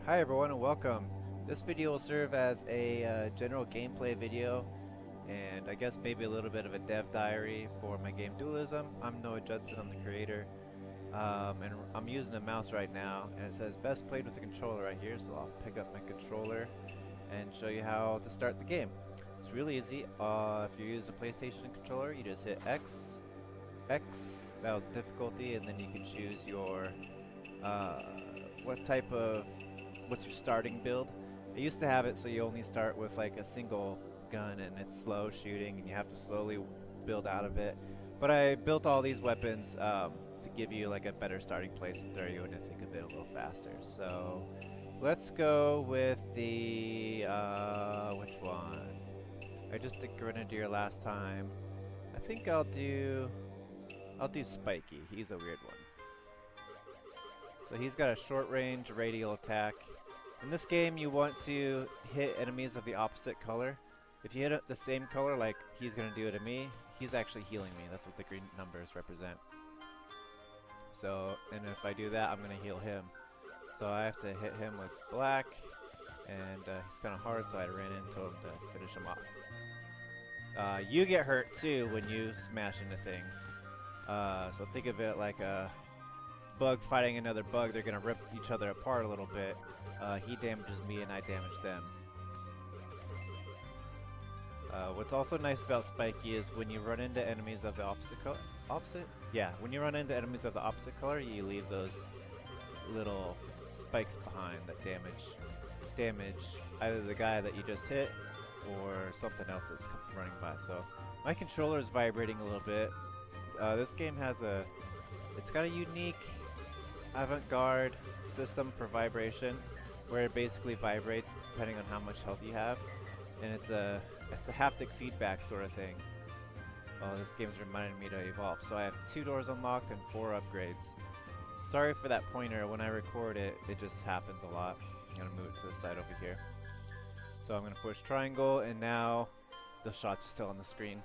Hi everyone and welcome. This video will serve as a general gameplay video and I guess maybe a little bit of a dev diary for my game Dualism. I'm Noah Judson, I'm the creator, and I'm using a mouse right now and it says best played with a controller right here, so I'll pick up my controller and show you how to start the game. It's really easy. If you use a PlayStation controller, you just hit X, that was the difficulty, and then you can choose your what's your starting build. I used to have it so you only start with like a single gun and it's slow shooting and you have to slowly build out of it. But I built all these weapons to give you like a better starting place and throw you in and think of it a little faster. So let's go with the which one? I just did Grenadier last time. I think I'll do Spiky. He's a weird one. So he's got a short range radial attack. In this game you want to hit enemies of the opposite color. If you hit the same color like he's going to do it to me, he's actually healing me. That's what the green numbers represent. So, and if I do that, I'm going to heal him. So I have to hit him with black, and he's kind of hard, so I ran into him to finish him off. You get hurt too when you smash into things. So think of it like a bug fighting another bug. They're going to rip each other apart a little bit. He damages me and I damage them. What's also nice about Spiky is when you run into enemies of the opposite color. Yeah, when you run into enemies of the opposite color, you leave those little spikes behind that damage either the guy that you just hit or something else that's running by. So my controller is vibrating a little bit. This game has it's got a unique avant-garde system for vibration where it basically vibrates depending on how much health you have, and it's a haptic feedback sort of thing. Well, this game's reminding me to evolve. So I have 2 doors unlocked and 4 upgrades. Sorry for that pointer. When I record it, it just happens a lot. I'm gonna move it to the side over here. So I'm gonna push triangle, and now the shots are still on the screen.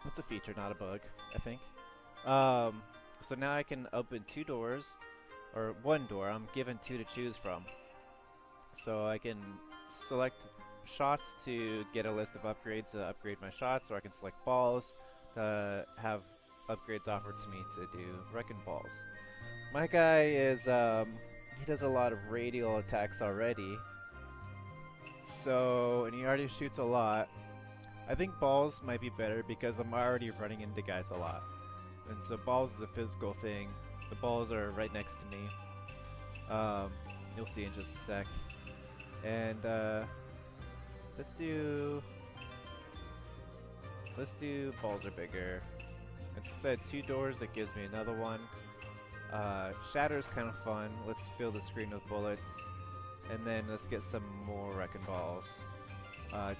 It's a feature, not a bug, I think. So now I can open 2 doors, or 1 door. I'm given 2 to choose from. So I can select shots to get a list of upgrades to upgrade my shots, or I can select balls to have upgrades offered to me to do wrecking balls. My guy is, he does a lot of radial attacks already. So, and he already shoots a lot. I think balls might be better because I'm already running into guys a lot. And so balls is a physical thing. The balls are right next to me. You'll see in just a sec. And let's do balls are bigger. And since I had 2 doors, it gives me another one. Shatter's kind of fun. Let's fill the screen with bullets. And then let's get some more wrecking balls.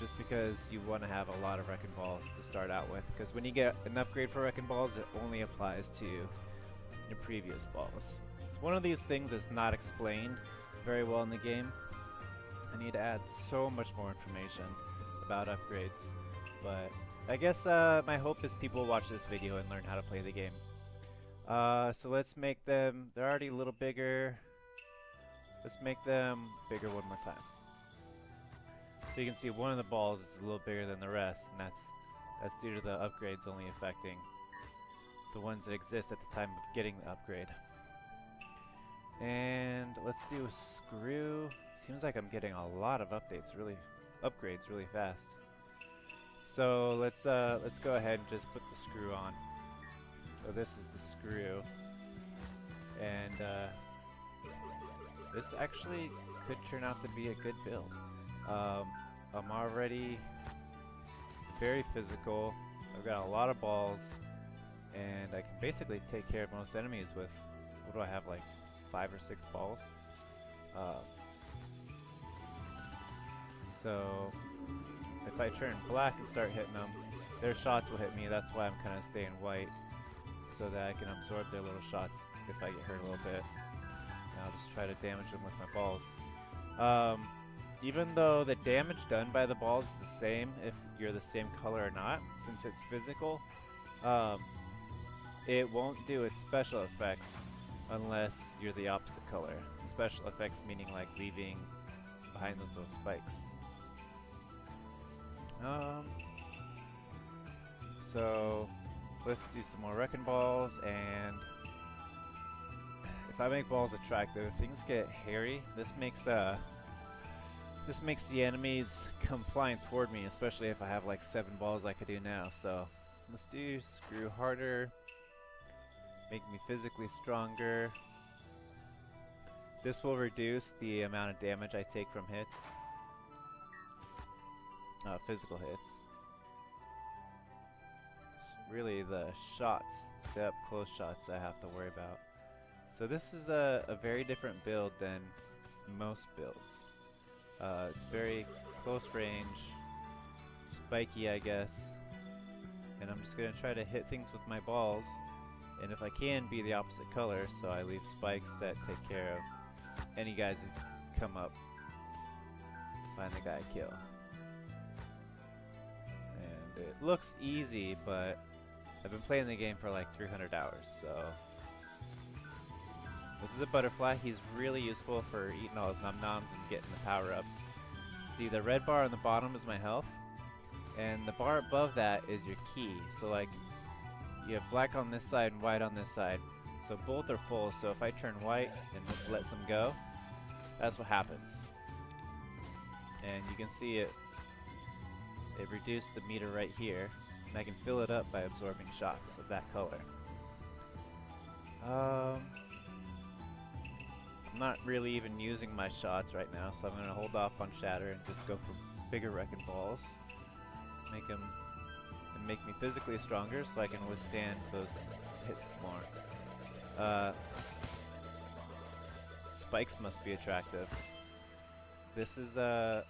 Just because you want to have a lot of wrecking balls to start out with, because when you get an upgrade for wrecking balls, it only applies to your previous balls. It's one of these things that's not explained very well in the game. I need to add so much more information about upgrades, but I guess my hope is people watch this video and learn how to play the game. So let's make them, they're already a little bigger. Let's make them bigger one more time. So you can see one of the balls is a little bigger than the rest, and that's due to the upgrades only affecting the ones that exist at the time of getting the upgrade. And let's do a screw. Seems like I'm getting a lot of upgrades really fast. So let's go ahead and just put the screw on. So this is the screw, and this actually could turn out to be a good build. I'm already very physical. I've got a lot of balls, and I can basically take care of most enemies with, what do I have, like 5 or 6 balls? So if I turn black and start hitting them, their shots will hit me. That's why I'm kind of staying white, so that I can absorb their little shots if I get hurt a little bit. And I'll just try to damage them with my balls. Even though the damage done by the balls is the same if you're the same color or not, since it's physical, it won't do its special effects unless you're the opposite color. Special effects meaning like leaving behind those little spikes. So let's do some more wrecking balls, and if I make balls attractive, things get hairy. This makes the enemies come flying toward me, especially if I have like 7 balls like I do now. So let's do screw harder, make me physically stronger. This will reduce the amount of damage I take from hits, physical hits. It's really the shots, the up close shots I have to worry about. So this is a very different build than most builds. It's very close range, spiky I guess, and I'm just going to try to hit things with my balls, and if I can be the opposite color, so I leave spikes that take care of any guys who come up, find the guy, kill. And it looks easy, but I've been playing the game for like 300 hours, so this is a butterfly. He's really useful for eating all his num-noms and getting the power-ups. See, the red bar on the bottom is my health, and the bar above that is your key. So like, you have black on this side and white on this side. So both are full, so if I turn white and let some go, that's what happens. And you can see it reduced the meter right here, and I can fill it up by absorbing shots of that color. I'm not really even using my shots right now, so I'm going to hold off on shatter and just go for bigger wrecking balls. Make them and make me physically stronger so I can withstand those hits more. Spikes must be attractive. This is I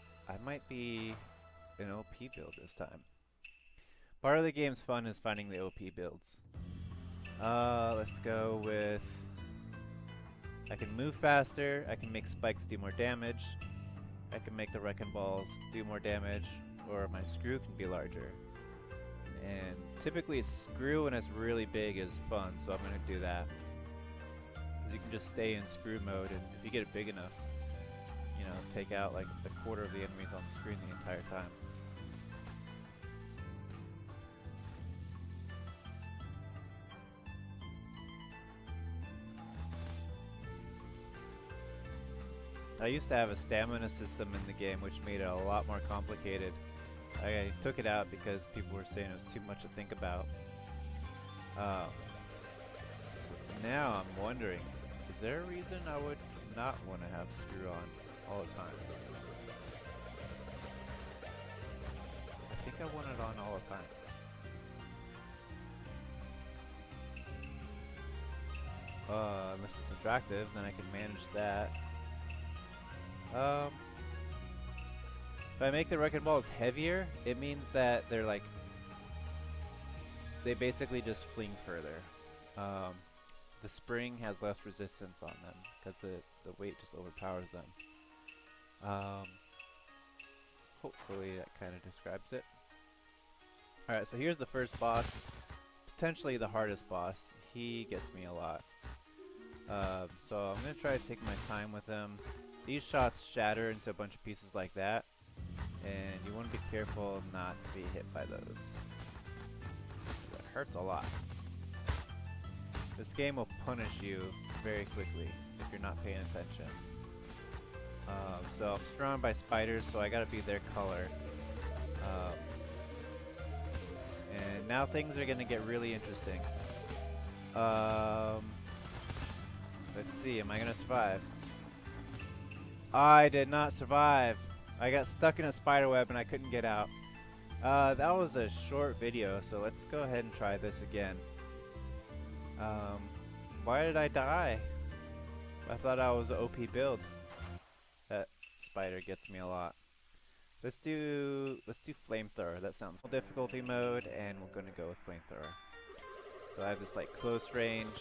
might be an OP build this time. Part of the game's fun is finding the OP builds. Let's go with, I can move faster, I can make spikes do more damage, I can make the wrecking balls do more damage, or my screw can be larger. And typically screw when it's really big is fun, so I'm going to do that. Because you can just stay in screw mode, and if you get it big enough, you know, take out like a quarter of the enemies on the screen the entire time. I used to have a stamina system in the game, which made it a lot more complicated. I took it out because people were saying it was too much to think about. So now I'm wondering, is there a reason I would not want to have screw on all the time? I think I want it on all the time. Unless it's attractive, then I can manage that. If I make the wrecking balls heavier, it means that they're like, they basically just fling further. The spring has less resistance on them because the weight just overpowers them. Hopefully that kind of describes it. Alright, so here's the first boss, potentially the hardest boss. He gets me a lot. So I'm going to try to take my time with him. These shots shatter into a bunch of pieces like that, and you want to be careful not to be hit by those. It hurts a lot. This game will punish you very quickly if you're not paying attention. So I'm surrounded by spiders, so I gotta be their color. And now things are gonna get really interesting. Let's see, am I gonna survive? I did not survive. I got stuck in a spider web and I couldn't get out. That was a short video, so let's go ahead and try this again. Why did I die? I thought I was an OP build. That spider gets me a lot. Let's do Flamethrower. That sounds difficulty mode, and we're gonna go with Flamethrower. So I have this like close range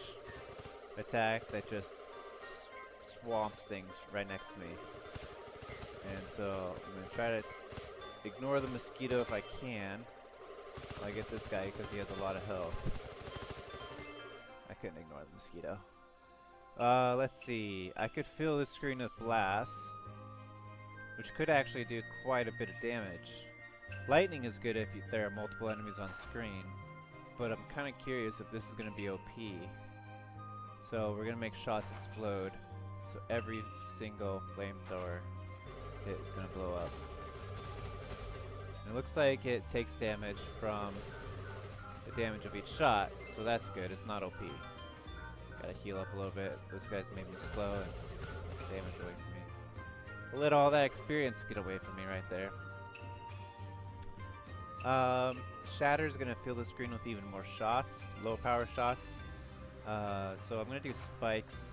attack that just swamps things right next to me. And so I'm gonna try to ignore the mosquito if I can. I get this guy because he has a lot of health. I couldn't ignore the mosquito. Let's see. I could fill the screen with blasts, which could actually do quite a bit of damage. Lightning is good if there are multiple enemies on screen, but I'm kind of curious if this is going to be OP. So we're going to make shots explode, so every single flamethrower hit is going to blow up. And it looks like it takes damage from the damage of each shot, so that's good. It's not OP. Gotta heal up a little bit. Those guys made me slow and took damage away from me. Let all that experience get away from me right there. Shatter's gonna fill the screen with even more shots, low power shots. So I'm gonna do spikes.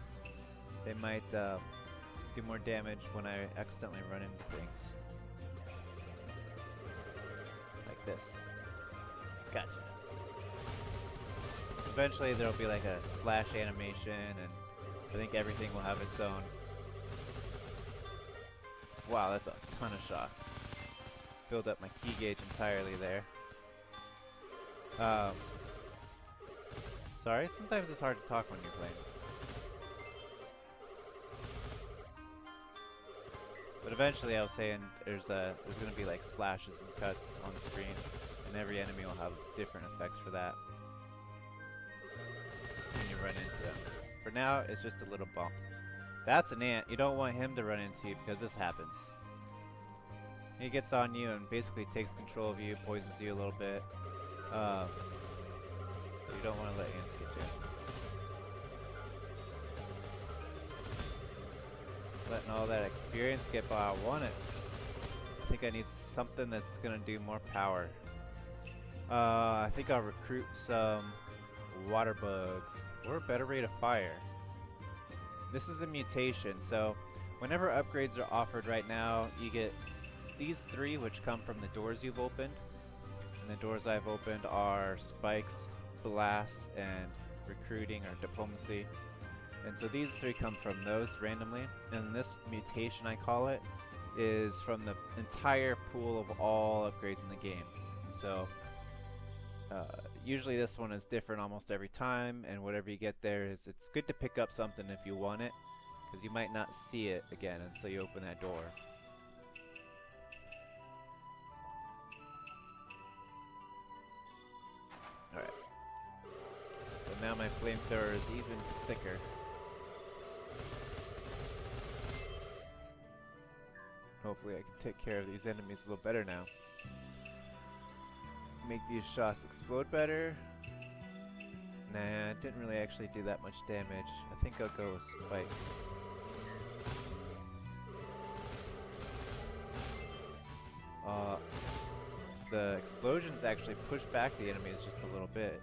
They might do more damage when I accidentally run into things. Like this. Gotcha. Eventually there'll be like a slash animation, and I think everything will have its own. Wow, that's a ton of shots. Filled up my key gauge entirely there. Sorry, sometimes it's hard to talk when you're playing. But eventually I was saying there's gonna be like slashes and cuts on the screen, and every enemy will have different effects for that when you run into them. For now, it's just a little bump. That's an ant. You don't want him to run into you because this happens. He gets on you and basically takes control of you, poisons you a little bit. So you don't want to let ants get you. Letting all that experience get by, I want it. I think I need something that's going to do more power. I think I'll recruit some water bugs or a better rate of fire. This is a mutation, so whenever upgrades are offered right now, you get these three, which come from the doors you've opened. And the doors I've opened are spikes, blasts, and recruiting or diplomacy. And so these three come from those randomly. And this mutation, I call it, is from the entire pool of all upgrades in the game. So usually this one is different almost every time, and whatever you get there is, it's good to pick up something if you want it, because you might not see it again until you open that door. Alright. So now my flamethrower is even thicker. Hopefully I can take care of these enemies a little better now. Make these shots explode better. Nah, it didn't really actually do that much damage. I think I'll go with spikes. The explosions actually push back the enemies just a little bit.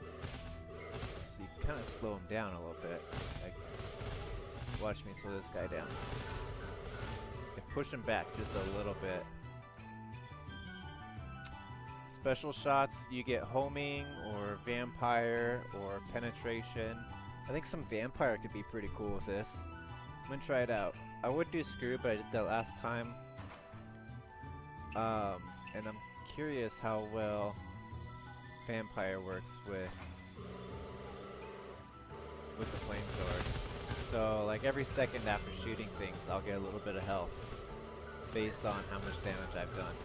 So you kind of slow them down a little bit. Like, watch me slow this guy down. You push him back just a little bit. Special shots, you get homing or vampire or penetration. I think some vampire could be pretty cool with this. I'm gonna try it out. I would do screw, but I did that last time. And I'm curious how well vampire works with the flamethrower. So like every second after shooting things, I'll get a little bit of health based on how much damage I've done.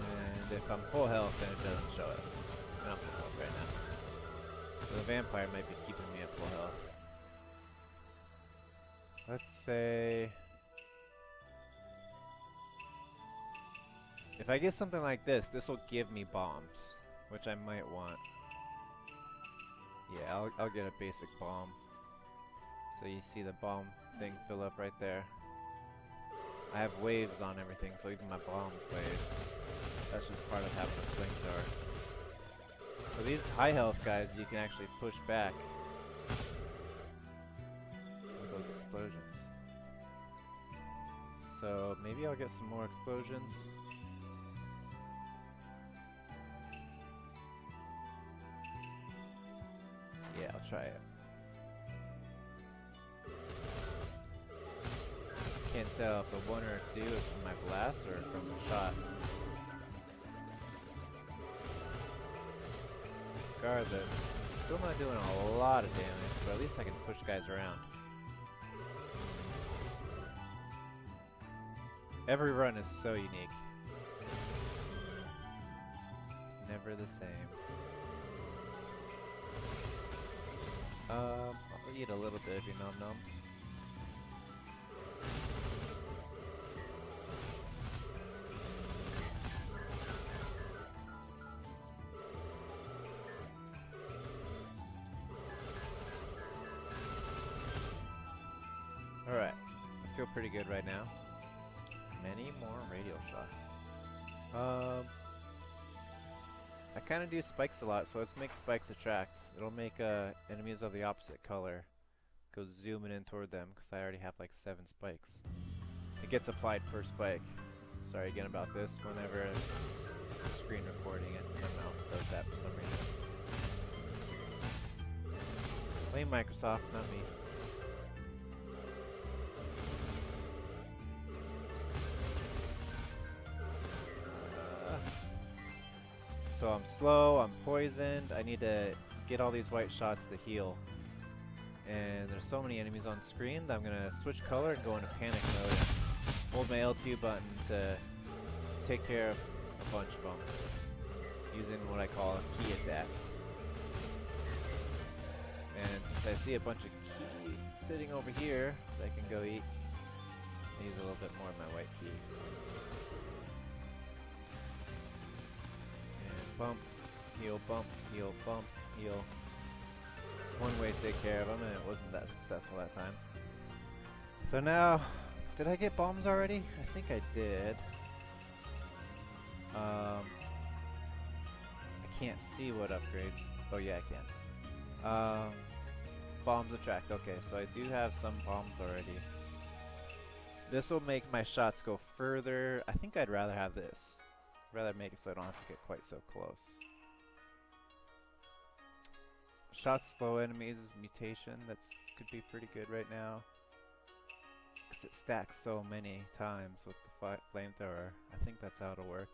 And if I'm full health, then it doesn't show it. And I'm full health right now. So the vampire might be keeping me at full health. Let's say if I get something like this, this will give me bombs, which I might want. Yeah, I'll get a basic bomb. So you see the bomb thing fill up right there. I have waves on everything, so even my bombs wave. That's just part of having a flamethrower. So these high health guys, you can actually push back with those explosions. So maybe I'll get some more explosions. Yeah, I'll try it. Can't tell if a 1 or a 2 is from my blast or from the shot. regardless, still not doing a lot of damage, but at least I can push guys around. Every run is so unique. It's never the same. I'll eat a little bit of your num-nums. Alright, I feel pretty good right now. Many more radial shots. I kind of do spikes a lot, so let's make spikes attract. It'll make enemies of the opposite color go zooming in toward them, because I already have like 7 spikes. It gets applied per spike. Sorry again about this. Whenever I'm screen recording it, my mouse does that for some reason. Blame Microsoft, not me. So I'm slow, I'm poisoned, I need to get all these white shots to heal. And there's so many enemies on screen that I'm gonna switch color and go into panic mode and hold my L2 button to take care of a bunch of them using what I call a key attack. And since I see a bunch of key sitting over here that I can go eat, I use a little bit more of my white key. Bump, heal, bump, heal. One way to take care of them, and it wasn't that successful that time. So now, did I get bombs already? I think I did. I can't see what upgrades. Oh yeah, I can. Bombs attract. Okay, so I do have some bombs already. This will make my shots go further. I think I'd rather have this. Rather make it so I don't have to get quite so close. Shots slow enemies mutation. That's could be pretty good right now, because it stacks so many times with the flamethrower. I think that's how it'll work.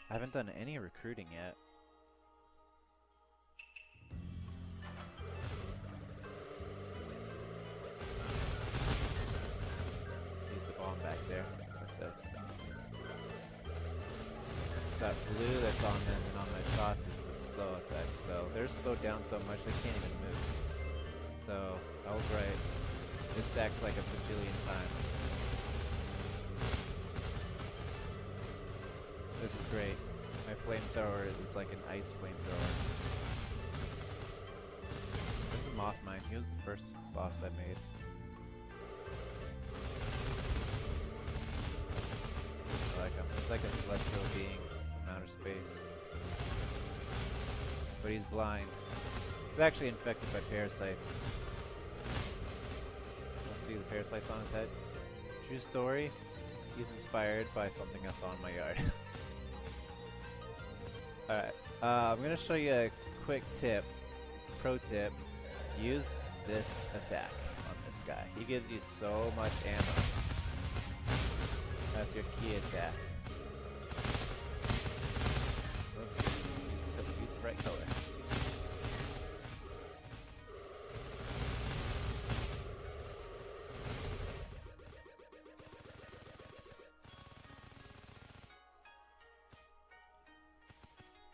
I haven't done any recruiting yet. Use the bomb back there. That's it. That blue that's on them and on my shots is the slow effect, so they're slowed down so much they can't even move. So I was right. It stacks like a bajillion times. This is great. My flamethrower is like an ice flamethrower. This is Mothmine. He was the first boss I made. I like him. It's like a celestial being. Outer space. But he's blind. He's actually infected by parasites. Let's see the parasites on his head. True story. He's inspired by something I saw in my yard. Alright. I'm gonna show you a quick tip. Pro tip. Use this attack on this guy. He gives you so much ammo. That's your key attack. Right color.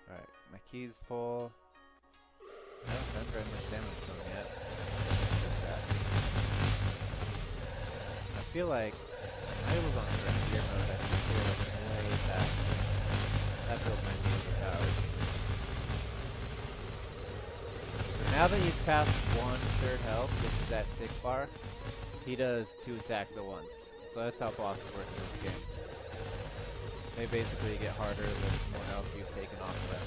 Alright, my key's full. I haven't done very much damage to him yet. I feel like I was on the gear mode. I feel like way back. That build might be overpowered. Now that he's past 1/3 health, which is that tick bar, he does 2 attacks at once. So that's how bosses work in this game. They basically get harder the more health you've taken off of them.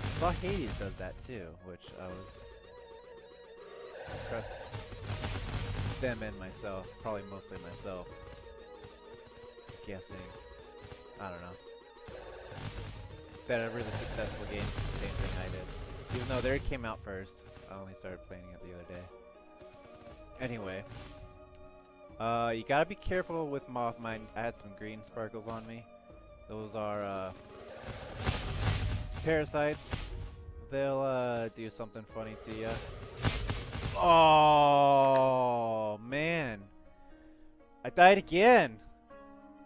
I saw Hades does that too, which I was impressed. Them and myself, probably mostly myself. Guessing. I don't know. That a really successful game, the same thing I did. Even though theirs came out first, I only started playing it the other day. Anyway, you gotta be careful with Mothmine. I had some green sparkles on me. Those are parasites they'll do something funny to you. Oh man, I died again.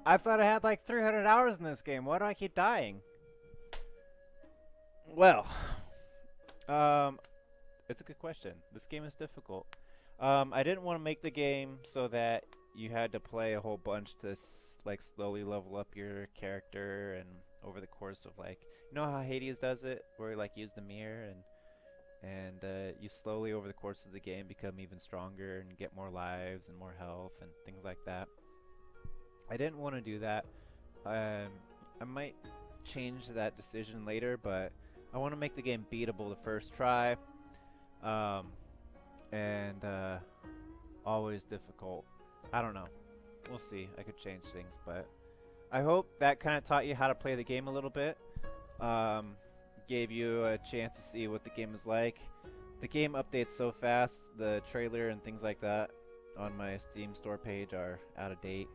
I thought I had like 300 hours in this game. Why do I keep dying? Well, it's a good question. This game is difficult. I didn't want to make the game so that you had to play a whole bunch to like slowly level up your character, and over the course of like, you know how Hades does it, where you like use the mirror and you slowly over the course of the game become even stronger and get more lives and more health and things like that. I didn't want to do that. I might change that decision later, but I want to make the game beatable the first try. And always difficult. I don't know. We'll see. I could change things, but I hope that kind of taught you how to play the game a little bit. Gave you a chance to see what the game is like. The game updates so fast. The trailer and things like that on my Steam store page are out of date.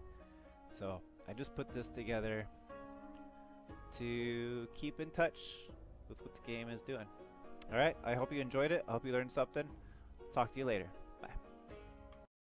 So I just put this together to keep in touch with what the game is doing. Alright, I hope you enjoyed it. I hope you learned something. Talk to you later.